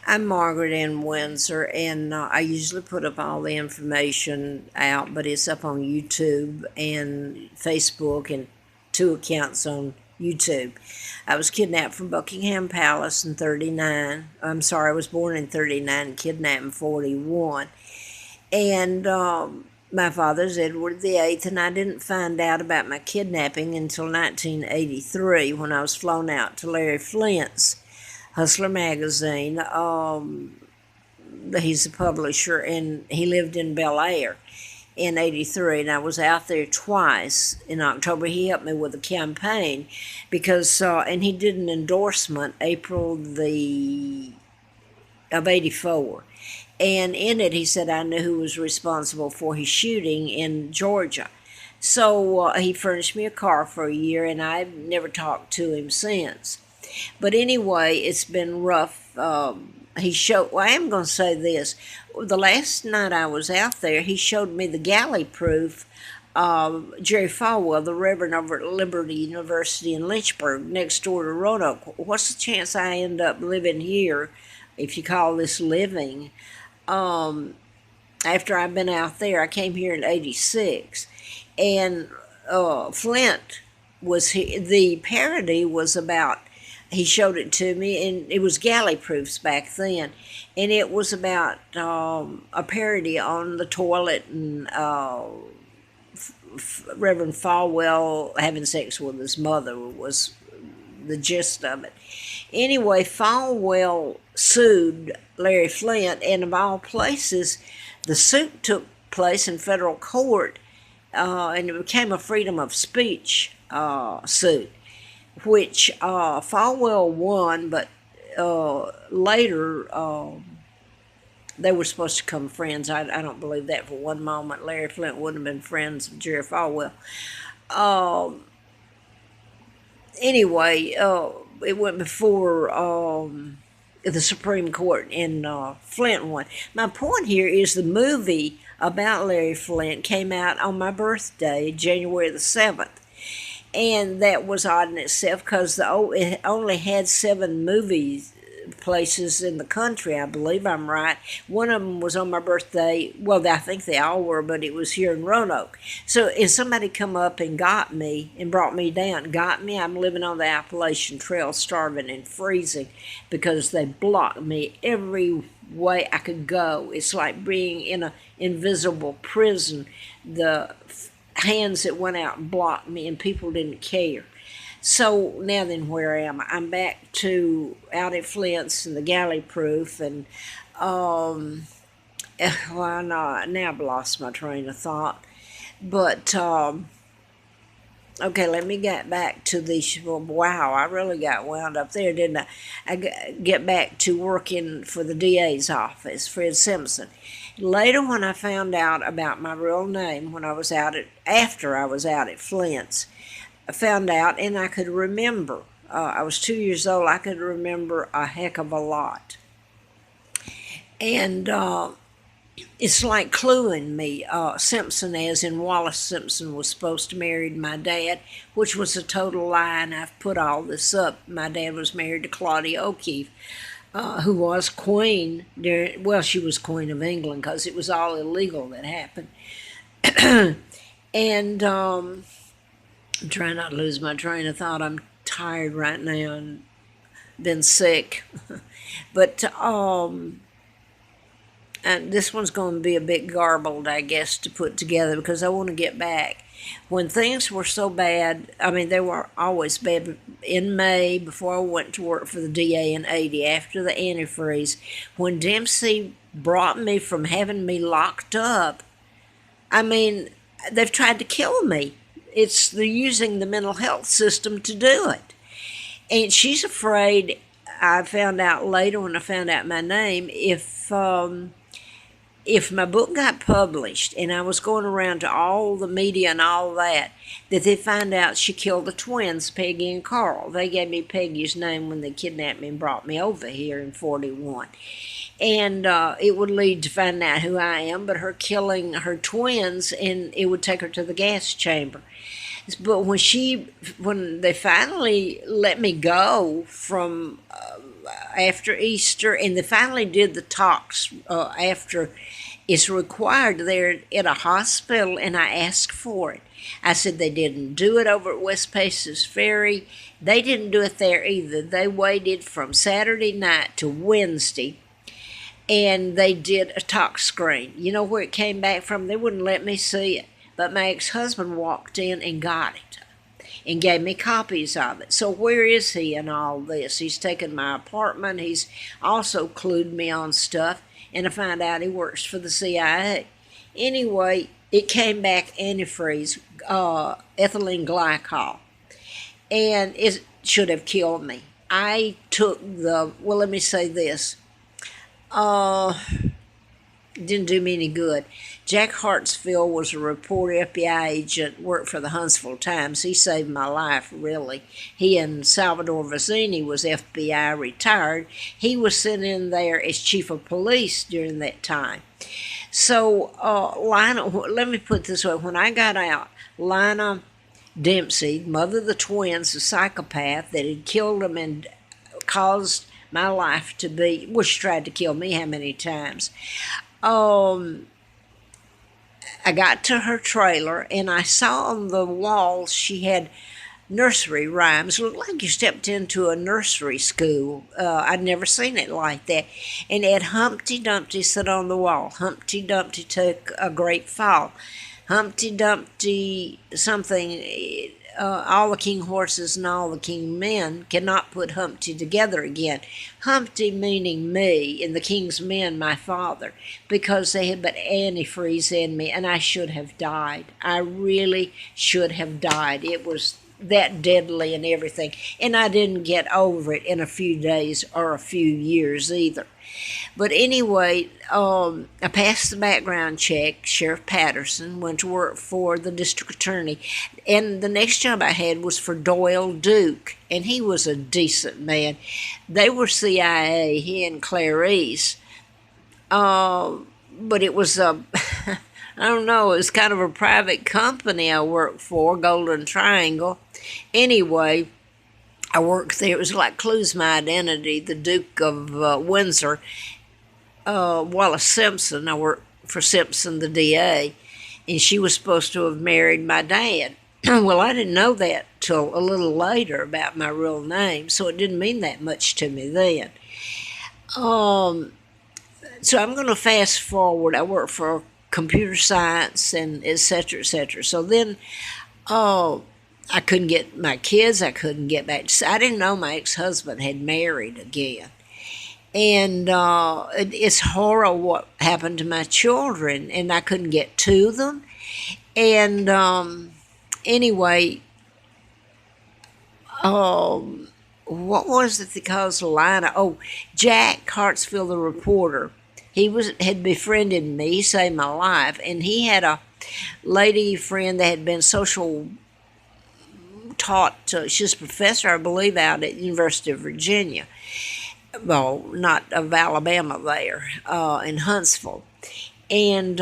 I'm Margaret in Windsor, and I usually put up all the information out, but it's up on YouTube and Facebook and two accounts on YouTube. I was kidnapped from Buckingham Palace in 39. I'm sorry, I was born in 39 and kidnapped in 41. And my father's Edward VIII, and I didn't find out about my kidnapping until 1983 when I was flown out to Larry Flint's Hustler magazine. He's a publisher, and he lived in Bel Air in 83, and I was out there twice in October. He helped me with a campaign because, and he did an endorsement April of 84. And in it, he said, I knew who was responsible for his shooting in Georgia. So he furnished me a car for a year, and I've never talked to him since. But anyway, it's been rough. Well, I am going to say this. The last night I was out there, he showed me the galley proof of Jerry Falwell, the Reverend over at Liberty University in Lynchburg, next door to Roanoke. What's the chance I end up living here, if you call this living? After I've been out there, I came here in 86. And Flint the parody was about, he showed it to me, and it was galley proofs back then, and it was about a parody on the toilet and Reverend Falwell having sex with his mother was the gist of it. Anyway, Falwell sued Larry Flint, and of all places, the suit took place in federal court, and it became a freedom of speech suit, which Falwell won, but later they were supposed to become friends. I don't believe that for one moment. Larry Flint wouldn't have been friends with Jerry Falwell. Anyway, it went before the Supreme Court, and Flint won. My point here is the movie about Larry Flint came out on my birthday, January the 7th. And that was odd in itself because it only had 7 movies places in the country. I believe I'm right. One of them was on my birthday. Well, I think they all were, but it was here in Roanoke. So if somebody come up and got me and brought me down, I'm living on the Appalachian Trail, starving and freezing because they blocked me every way I could go. It's like being in an invisible prison. The hands that went out and blocked me, and people didn't care. So now then, where am I? I'm back to out at Flint's and the galley proof, and why not? Now I've lost my train of thought. But okay, let me get back to the. Wow, I really got wound up there, didn't I? Get back to working for the DA's office, Fred Simpson. Later, when I found out about my real name, after I was out at Flint's, I found out, and I could remember. I was 2 years old. I could remember a heck of a lot, and it's like cluing me. Simpson, as in Wallace Simpson, was supposed to marry my dad, which was a total lie, and I've put all this up. My dad was married to Claudia O'Keeffe, who was queen. She was queen of England because it was all illegal that happened. And I'm trying not to lose my train of thought. I'm tired right now and been sick. But and this one's going to be a bit garbled, I guess, to put together because I want to get back. When things were so bad, I mean, they were always bad. In May, before I went to work for the DA in 80, after the antifreeze, when Dempsey brought me from having me locked up, I mean, they've tried to kill me. They're using the mental health system to do it. And she's afraid, I found out later when I found out my name, if my book got published and I was going around to all the media and all that they'd find out she killed the twins, Peggy and Carl. They gave me Peggy's name when they kidnapped me and brought me over here in 41. And it would lead to finding out who I am, but her killing her twins, and it would take her to the gas chamber. But when they finally let me go from after Easter, and they finally did the talks after it's required there at a hospital, and I asked for it. I said they didn't do it over at West Paces Ferry. They didn't do it there either. They waited from Saturday night to Wednesday, and they did a talk screen. You know where it came back from? They wouldn't let me see it. But my ex-husband walked in and got it and gave me copies of it. So where is he in all this? He's taken my apartment. He's also clued me on stuff. And I find out he works for the CIA. Anyway, it came back antifreeze, ethylene glycol. And it should have killed me. I took well, let me say this. Didn't do me any good. Jack Hartsville was a reporter, FBI agent, worked for the Huntsville Times. He saved my life, really. He and Salvador Vizzini was FBI retired. He was sent in there as chief of police during that time. So, let me put it this way. When I got out, Lina Dempsey, mother of the twins, a psychopath that had killed them and caused my life to be, well, she tried to kill me how many times? I got to her trailer, and I saw on the walls she had nursery rhymes. It looked like you stepped into a nursery school. I'd never seen it like that. And it had Humpty Dumpty sit on the wall. Humpty Dumpty took a great fall. Humpty Dumpty something, all the king horses and all the king men cannot put Humpty together again. Humpty meaning me, and the king's men my father, because they had but antifreeze in me, and I should have died. I really should have died. It was that deadly and everything, and I didn't get over it in a few days or a few years either. But anyway, I passed the background check. Sheriff Patterson went to work for the district attorney. And the next job I had was for Doyle Duke, and he was a decent man. They were CIA, he and Clarice. But it was I don't know, it was kind of a private company I worked for, Golden Triangle. Anyway, I worked there. It was like Clues My Identity, the Duke of Windsor. Wallace Simpson, I worked for Simpson, the DA, and she was supposed to have married my dad. Well, I didn't know that till a little later about my real name, so it didn't mean that much to me then. So I'm going to fast forward. I worked for computer science and et cetera, et cetera. So then I couldn't get my kids. I couldn't get back. I didn't know my ex-husband had married again. And it's horrible what happened to my children, and I couldn't get to them. And anyway, what was it that caused Lina? Oh, Jack Hartsville, the reporter. He had befriended me. He saved my life, and he had a lady friend that had been social taught. She's a professor, I believe, out at the University of Virginia. Well, not of Alabama there, in Huntsville. And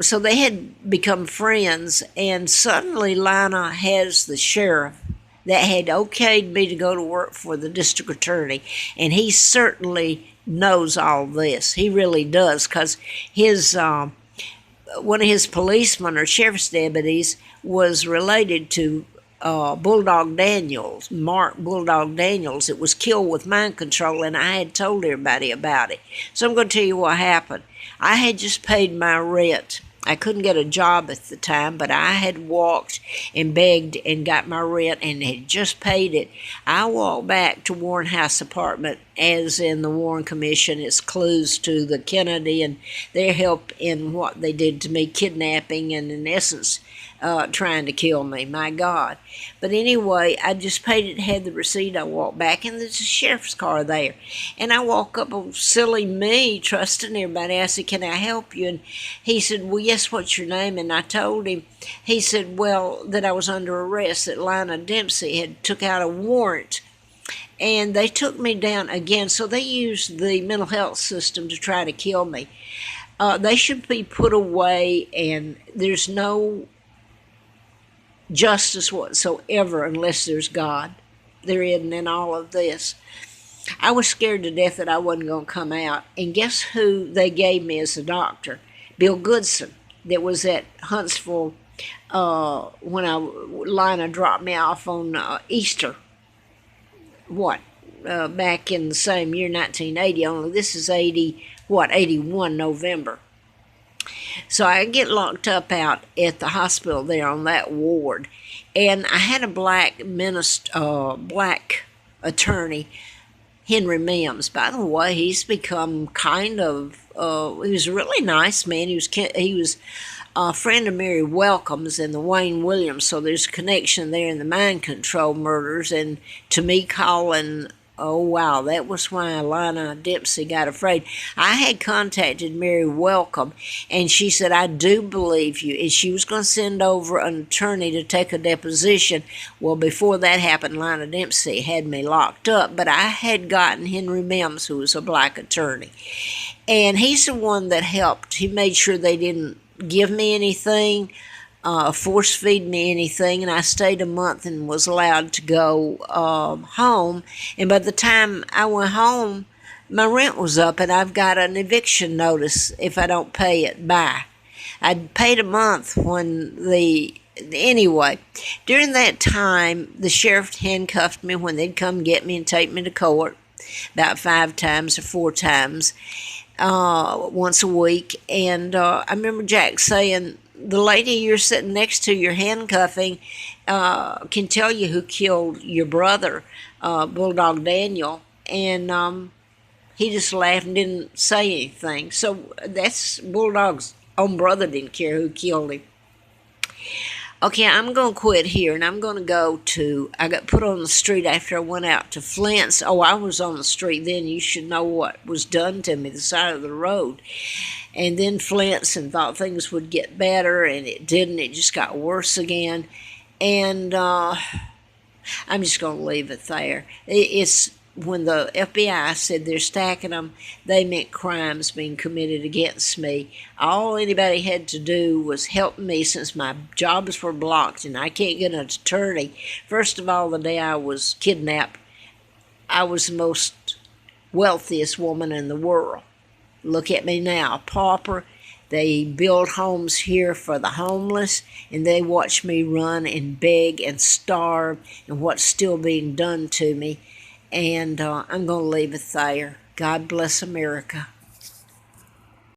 so they had become friends, and suddenly Lina has the sheriff that had okayed me to go to work for the district attorney, and he certainly knows all this. He really does, because his one of his policemen or sheriff's deputies was related to Bulldog Daniels, Mark Bulldog Daniels. It was killed with mind control, and I had told everybody about it. So I'm going to tell you what happened. I had just paid my rent. I couldn't get a job at the time, but I had walked and begged and got my rent and had just paid it. I walked back to Warren House apartment, as in the Warren Commission. It's clues to the Kennedy and their help in what they did to me, kidnapping and, in essence, trying to kill me, my God. But anyway, I just paid it, had the receipt. I walked back, and there's a sheriff's car there. And I walk up, oh, silly me, trusting everybody. I said, can I help you? And he said, well, yes, what's your name? And I told him. He said, well, that I was under arrest, that Lina Dempsey had took out a warrant. And they took me down again. So they used the mental health system to try to kill me. They should be put away, and there's no justice whatsoever unless there's God. There isn't in all of this. I was scared to death that I wasn't going to come out. And guess who they gave me as a doctor? Bill Goodson, that was at Huntsville when Lina dropped me off on Easter. What? Back in the same year, 1980. Only this is 81 November. So I get locked up out at the hospital there on that ward, and I had a black black attorney, Henry Mims. By the way, he's become kind of he was a really nice man. He was a friend of Mary Welcome's and the Wayne Williams, so there's a connection there in the mind control murders. And to me calling, oh wow, that was why Lina Dempsey got afraid. I had contacted Mary Welcome, and she said, I do believe you. And she was going to send over an attorney to take a deposition. Well, before that happened, Lina Dempsey had me locked up, but I had gotten Henry Mims, who was a black attorney. And he's the one that helped. He made sure they didn't give me anything, force feed me anything, and I stayed a month and was allowed to go home. And by the time I went home, my rent was up, and I've got an eviction notice if I don't pay it by. I'd paid a month anyway, during that time, the sheriff handcuffed me when they'd come get me and take me to court about 5 times or 4 times. Once a week, and I remember Jack saying, the lady you're sitting next to, you're handcuffing, can tell you who killed your brother, Bulldog Daniel, and he just laughed and didn't say anything. So that's Bulldog's own brother didn't care who killed him. Okay, I'm going to quit here, and I'm going to go to, I got put on the street after I went out to Flint's. Oh, I was on the street then. You should know what was done to me, the side of the road. And then Flint's, and thought things would get better, and it didn't. It just got worse again. And I'm just going to leave it there. It's when the FBI said they're stacking them, they meant crimes being committed against me. All anybody had to do was help me, since my jobs were blocked and I can't get an attorney. First of all, the day I was kidnapped, I was the most wealthiest woman in the world. Look at me now, a pauper. They build homes here for the homeless, and they watch me run and beg and starve, and what's still being done to me. And I'm going to leave it there. God bless America.